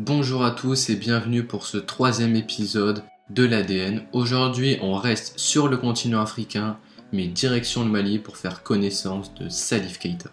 Bonjour à tous et bienvenue pour ce troisième épisode de l'ADN. Aujourd'hui, on reste sur le continent africain, mais direction le Mali pour faire connaissance de Salif Keita.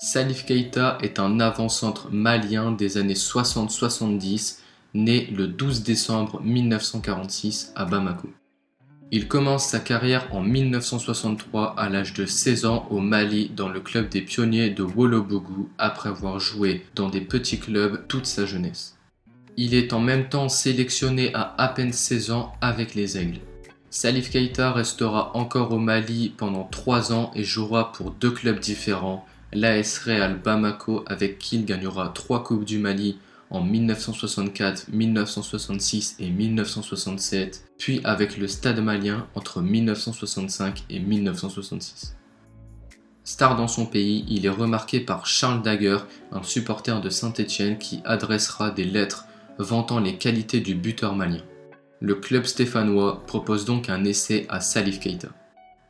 Salif Keita est un avant-centre malien des années 60-70, né le 12 décembre 1946 à Bamako. Il commence sa carrière en 1963 à l'âge de 16 ans au Mali dans le club des pionniers de Wolobougou après avoir joué dans des petits clubs toute sa jeunesse. Il est en même temps sélectionné à peine 16 ans avec les Aigles. Salif Keita restera encore au Mali pendant 3 ans et jouera pour 2 clubs différents, l'AS Real Bamako avec qui il gagnera 3 Coupes du Mali en 1964, 1966 et 1967, puis avec le Stade malien entre 1965 et 1966. Star dans son pays, il est remarqué par Charles Daguerre, un supporter de Saint-Étienne qui adressera des lettres vantant les qualités du buteur malien. Le club stéphanois propose donc un essai à Salif Keita.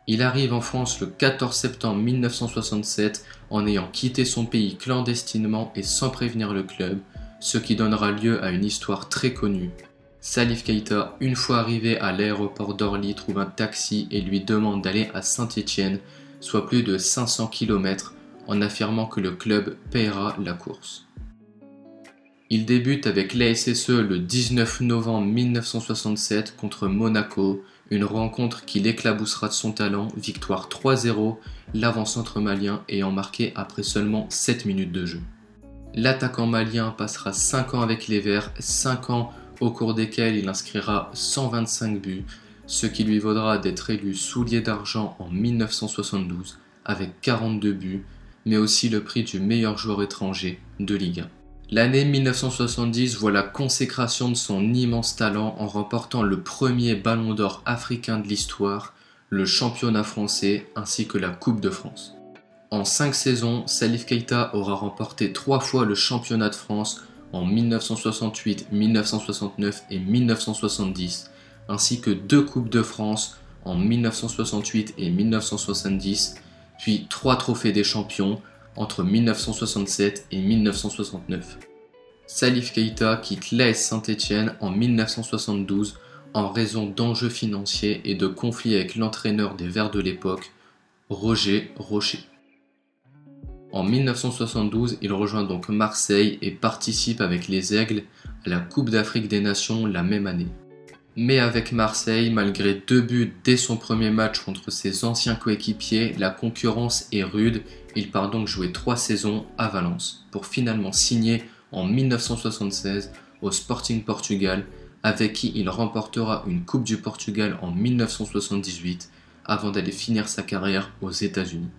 Il arrive en France le 14 septembre 1967 en ayant quitté son pays clandestinement et sans prévenir le club, ce qui donnera lieu à une histoire très connue. Salif Keita, une fois arrivé à l'aéroport d'Orly, trouve un taxi et lui demande d'aller à Saint-Étienne, soit plus de 500 km, en affirmant que le club paiera la course. Il débute avec l'ASSE le 19 novembre 1967 contre Monaco, une rencontre qui l'éclaboussera de son talent, victoire 3-0, l'avant-centre malien ayant marqué après seulement 7 minutes de jeu. L'attaquant malien passera 5 ans avec les Verts, 5 ans au cours desquels il inscrira 125 buts, ce qui lui vaudra d'être élu soulier d'argent en 1972 avec 42 buts, mais aussi le prix du meilleur joueur étranger de Ligue 1. L'année 1970 voit la consécration de son immense talent en remportant le premier ballon d'or africain de l'histoire, le championnat français ainsi que la Coupe de France. En 5 saisons, Salif Keita aura remporté 3 fois le championnat de France en 1968, 1969 et 1970, ainsi que 2 Coupes de France en 1968 et 1970, puis 3 trophées des champions entre 1967 et 1969. Salif Keita quitte l'AS Saint-Étienne en 1972 en raison d'enjeux financiers et de conflits avec l'entraîneur des Verts de l'époque, Roger Rocher. En 1972, il rejoint donc Marseille et participe avec les Aigles à la Coupe d'Afrique des Nations la même année. Mais avec Marseille, malgré 2 buts dès son premier match contre ses anciens coéquipiers, la concurrence est rude. Il part donc jouer 3 saisons à Valence pour finalement signer en 1976 au Sporting Portugal, avec qui il remportera une Coupe du Portugal en 1978 avant d'aller finir sa carrière aux États-Unis.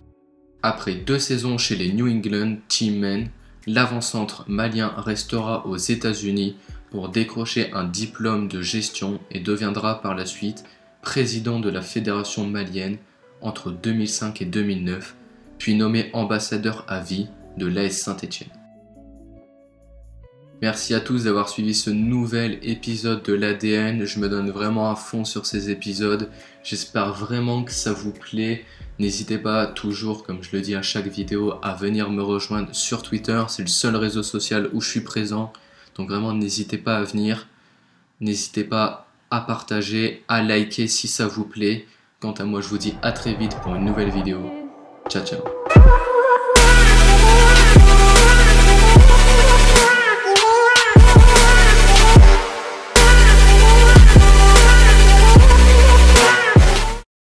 Après 2 saisons chez les New England Teammen, l'avant-centre malien restera aux États-Unis pour décrocher un diplôme de gestion et deviendra par la suite président de la fédération malienne entre 2005 et 2009, puis nommé ambassadeur à vie de l'AS Saint-Étienne. Merci à tous d'avoir suivi ce nouvel épisode de l'ADN, je me donne vraiment à fond sur ces épisodes, j'espère vraiment que ça vous plaît. N'hésitez pas toujours, comme je le dis à chaque vidéo, à venir me rejoindre sur Twitter, c'est le seul réseau social où je suis présent. Donc vraiment, n'hésitez pas à venir, n'hésitez pas à partager, à liker si ça vous plaît. Quant à moi, je vous dis à très vite pour une nouvelle vidéo. Ciao, ciao.